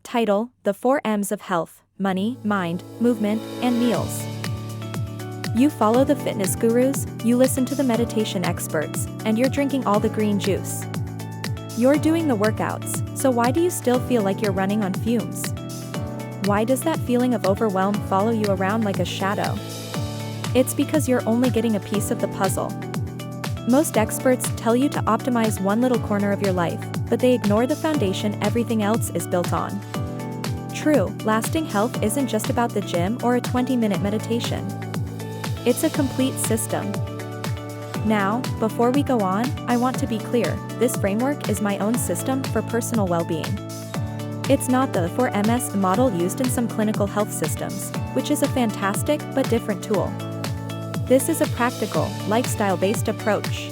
Title: The 4 M's of Health: Money, Mind, Movement, and Meals. You follow the fitness gurus, you listen to the meditation experts, and you're drinking all the green juice. You're doing the workouts, so why do you still feel like you're running on fumes? Why does that feeling of overwhelm follow you around like a shadow? It's because you're only getting a piece of the puzzle. Most experts tell you to optimize one little corner of your life, but they ignore the foundation everything else is built on. True, lasting health isn't just about the gym or a 20-minute meditation. It's a complete system. Now, before we go on, I want to be clear, this framework is my own system for personal well-being. It's not the 4MS model used in some clinical health systems, which is a fantastic but different tool. This is a practical, lifestyle-based approach.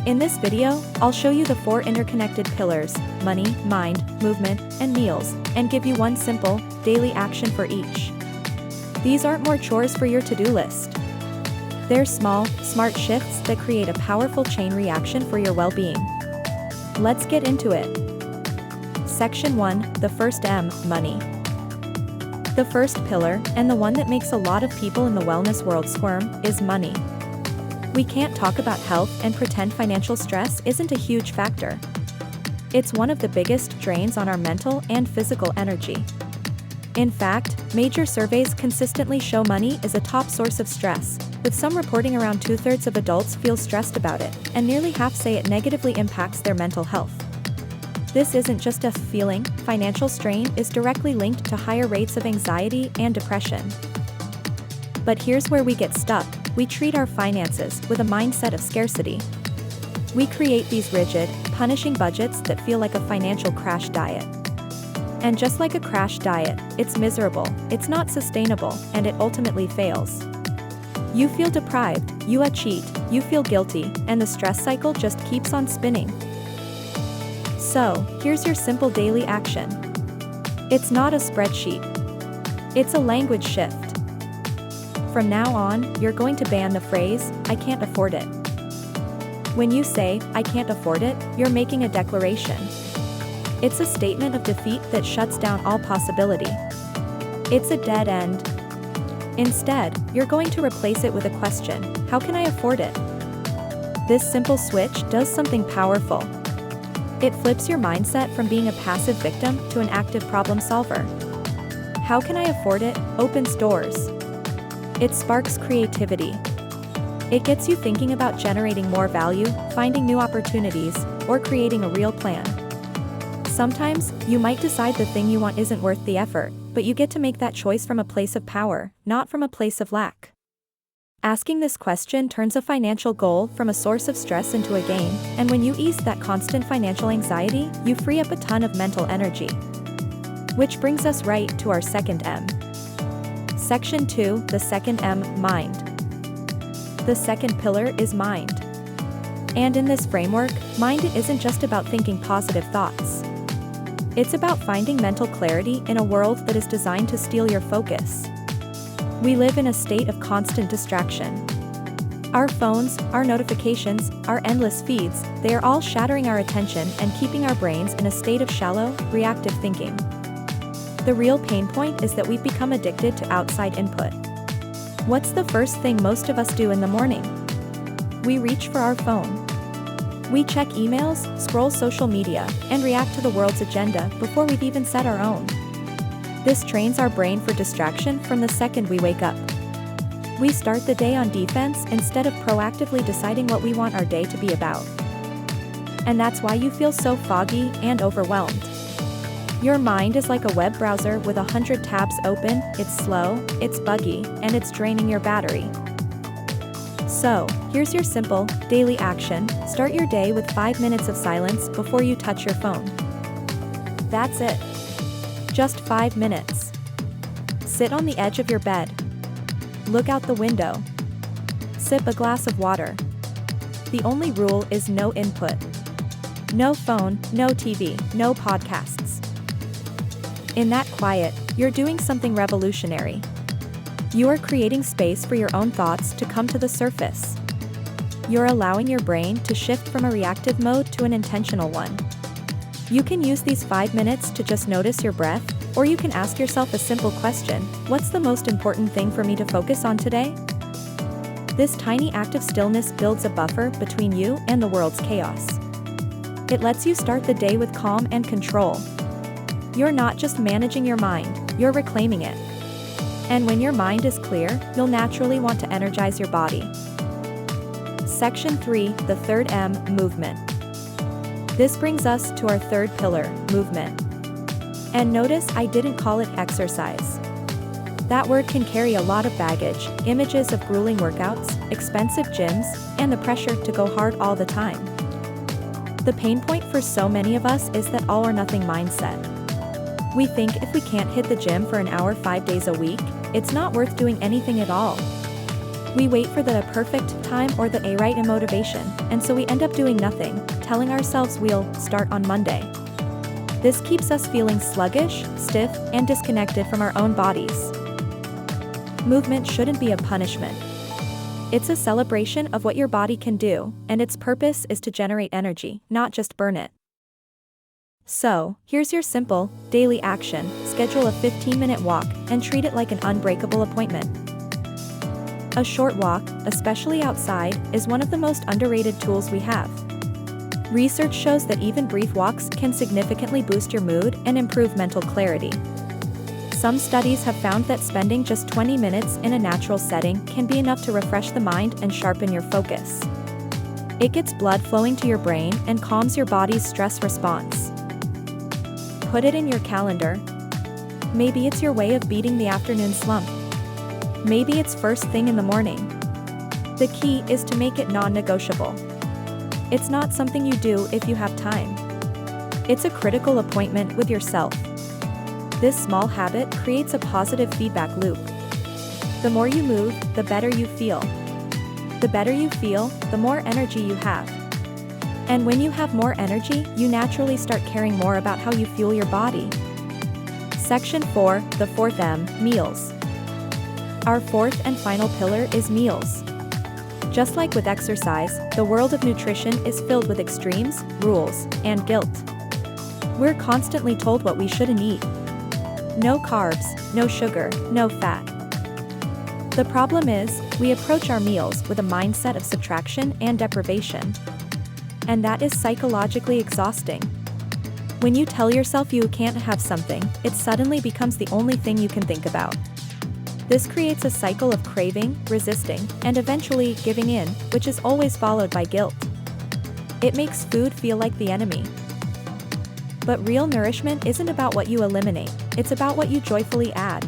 In this video, I'll show you the 4 interconnected pillars: money, mind, movement, and meals, and give you one simple, daily action for each. These aren't more chores for your to-do list. They're small, smart shifts that create a powerful chain reaction for your well-being. Let's get into it. Section 1, the first M, money. The first pillar, and the one that makes a lot of people in the wellness world squirm, is money. We can't talk about health and pretend financial stress isn't a huge factor. It's one of the biggest drains on our mental and physical energy. In fact, major surveys consistently show money is a top source of stress, with some reporting around 2/3 of adults feel stressed about it, and nearly half say it negatively impacts their mental health. This isn't just a feeling, financial strain is directly linked to higher rates of anxiety and depression. But here's where we get stuck: we treat our finances with a mindset of scarcity. We create these rigid, punishing budgets that feel like a financial crash diet. And just like a crash diet, it's miserable, it's not sustainable, and it ultimately fails. You feel deprived, you cheat, you feel guilty, and the stress cycle just keeps on spinning. So, here's your simple daily action. It's not a spreadsheet. It's a language shift. From now on, you're going to ban the phrase, "I can't afford it." When you say, "I can't afford it," you're making a declaration. It's a statement of defeat that shuts down all possibility. It's a dead end. Instead, you're going to replace it with a question: how can I afford it? This simple switch does something powerful. It flips your mindset from being a passive victim to an active problem solver. How can I afford it opens doors. It sparks creativity. It gets you thinking about generating more value, finding new opportunities, or creating a real plan. Sometimes, you might decide the thing you want isn't worth the effort, but you get to make that choice from a place of power, not from a place of lack. Asking this question turns a financial goal from a source of stress into a game, and when you ease that constant financial anxiety, you free up a ton of mental energy. Which brings us right to our second M. Section 2, the second M, mind. The second pillar is mind. And in this framework, mind isn't just about thinking positive thoughts. It's about finding mental clarity in a world that is designed to steal your focus. We live in a state of constant distraction. Our phones, our notifications, our endless feeds, they are all shattering our attention and keeping our brains in a state of shallow, reactive thinking. The real pain point is that we've become addicted to outside input. What's the first thing most of us do in the morning? We reach for our phone. We check emails, scroll social media, and react to the world's agenda before we've even set our own. This trains our brain for distraction from the second we wake up. We start the day on defense instead of proactively deciding what we want our day to be about. And that's why you feel so foggy and overwhelmed. Your mind is like a web browser with 100 tabs open, it's slow, it's buggy, and it's draining your battery. So, here's your simple, daily action: start your day with 5 minutes of silence before you touch your phone. That's it. Just 5 minutes. Sit on the edge of your bed. Look out the window. Sip a glass of water. The only rule is no input. No phone, no TV, no podcasts. In that quiet, you're doing something revolutionary. You are creating space for your own thoughts to come to the surface. You're allowing your brain to shift from a reactive mode to an intentional one. You can use these 5 minutes to just notice your breath, or you can ask yourself a simple question: what's the most important thing for me to focus on today? This tiny act of stillness builds a buffer between you and the world's chaos. It lets you start the day with calm and control. You're not just managing your mind, you're reclaiming it. And when your mind is clear, you'll naturally want to energize your body. Section 3, the third M, movement. This brings us to our third pillar, movement. And notice I didn't call it exercise. That word can carry a lot of baggage, images of grueling workouts, expensive gyms, and the pressure to go hard all the time. The pain point for so many of us is that all or nothing mindset. We think if we can't hit the gym for an hour 5 days a week, it's not worth doing anything at all. We wait for the perfect time or the right motivation, and so we end up doing nothing, telling ourselves we'll start on Monday. This keeps us feeling sluggish, stiff, and disconnected from our own bodies. Movement shouldn't be a punishment. It's a celebration of what your body can do, and its purpose is to generate energy, not just burn it. So, here's your simple, daily action: schedule a 15-minute walk, and treat it like an unbreakable appointment. A short walk, especially outside, is one of the most underrated tools we have. Research shows that even brief walks can significantly boost your mood and improve mental clarity. Some studies have found that spending just 20 minutes in a natural setting can be enough to refresh the mind and sharpen your focus. It gets blood flowing to your brain and calms your body's stress response. Put it in your calendar. Maybe it's your way of beating the afternoon slump. Maybe it's first thing in the morning. The key is to make it non-negotiable. It's not something you do if you have time. It's a critical appointment with yourself. This small habit creates a positive feedback loop. The more you move, the better you feel. The better you feel, the more energy you have. And when you have more energy, you naturally start caring more about how you fuel your body. Section 4, the fourth M, meals. Our fourth and final pillar is meals. Just like with exercise, the world of nutrition is filled with extremes, rules, and guilt. We're constantly told what we shouldn't eat. No carbs, no sugar, no fat. The problem is, we approach our meals with a mindset of subtraction and deprivation. And that is psychologically exhausting. When you tell yourself you can't have something, it suddenly becomes the only thing you can think about. This creates a cycle of craving, resisting, and eventually giving in, which is always followed by guilt. It makes food feel like the enemy. But real nourishment isn't about what you eliminate, it's about what you joyfully add.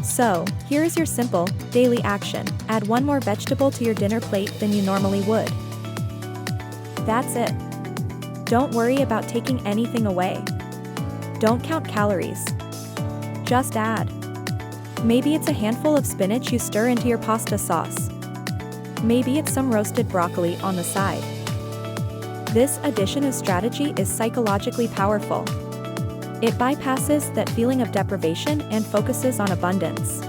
So, here is your simple, daily action: add one more vegetable to your dinner plate than you normally would. That's it. Don't worry about taking anything away. Don't count calories. Just add. Maybe it's a handful of spinach you stir into your pasta sauce. Maybe it's some roasted broccoli on the side. This addition of strategy is psychologically powerful. It bypasses that feeling of deprivation and focuses on abundance.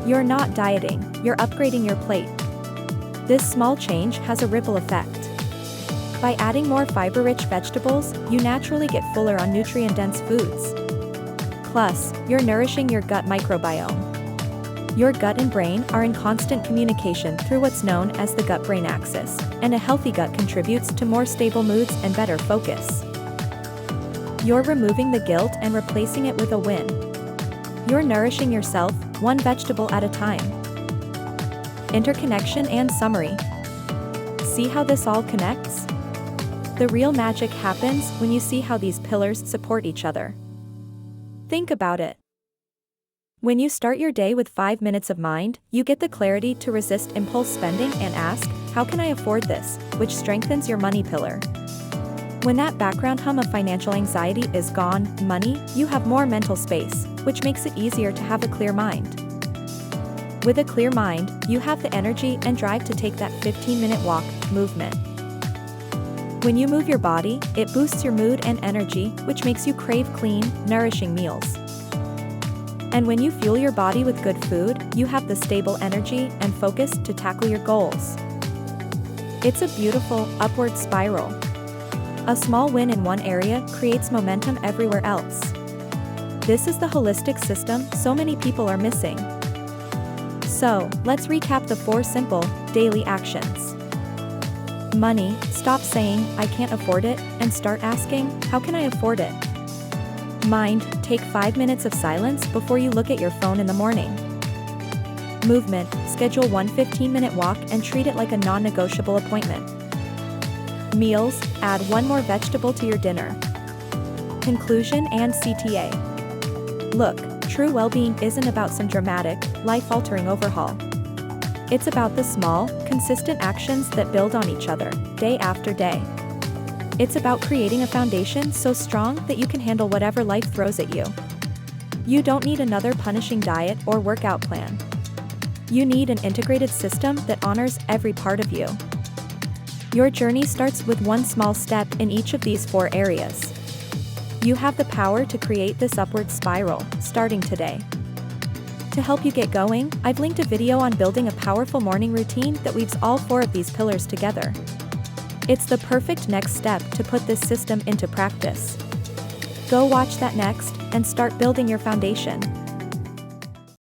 You're not dieting, you're upgrading your plate. This small change has a ripple effect. By adding more fiber-rich vegetables, you naturally get fuller on nutrient-dense foods. Plus, you're nourishing your gut microbiome. Your gut and brain are in constant communication through what's known as the gut-brain axis, and a healthy gut contributes to more stable moods and better focus. You're removing the guilt and replacing it with a win. You're nourishing yourself, one vegetable at a time. Interconnection and summary. See how this all connects? The real magic happens when you see how these pillars support each other. Think about it. When you start your day with 5 minutes of mind, you get the clarity to resist impulse spending and ask, how can I afford this, which strengthens your money pillar. When that background hum of financial anxiety is gone, you have more mental space, which makes it easier to have a clear mind. With a clear mind, you have the energy and drive to take that 15-minute walk, movement. When you move your body, it boosts your mood and energy, which makes you crave clean, nourishing meals. And when you fuel your body with good food, you have the stable energy and focus to tackle your goals. It's a beautiful, upward spiral. A small win in one area creates momentum everywhere else. This is the holistic system so many people are missing. So, let's recap the 4 simple, daily actions. Money, stop saying, I can't afford it, and start asking, how can I afford it? Mind, take 5 minutes of silence before you look at your phone in the morning. Movement, schedule one 15-minute walk and treat it like a non-negotiable appointment. Meals, add 1 more vegetable to your dinner. Conclusion and CTA. Look, true well-being isn't about some dramatic, life-altering overhaul. It's about the small, consistent actions that build on each other, day after day. It's about creating a foundation so strong that you can handle whatever life throws at you. You don't need another punishing diet or workout plan. You need an integrated system that honors every part of you. Your journey starts with one small step in each of these 4 areas. You have the power to create this upward spiral, starting today. To help you get going, I've linked a video on building a powerful morning routine that weaves all 4 of these pillars together. It's the perfect next step to put this system into practice. Go watch that next, and start building your foundation.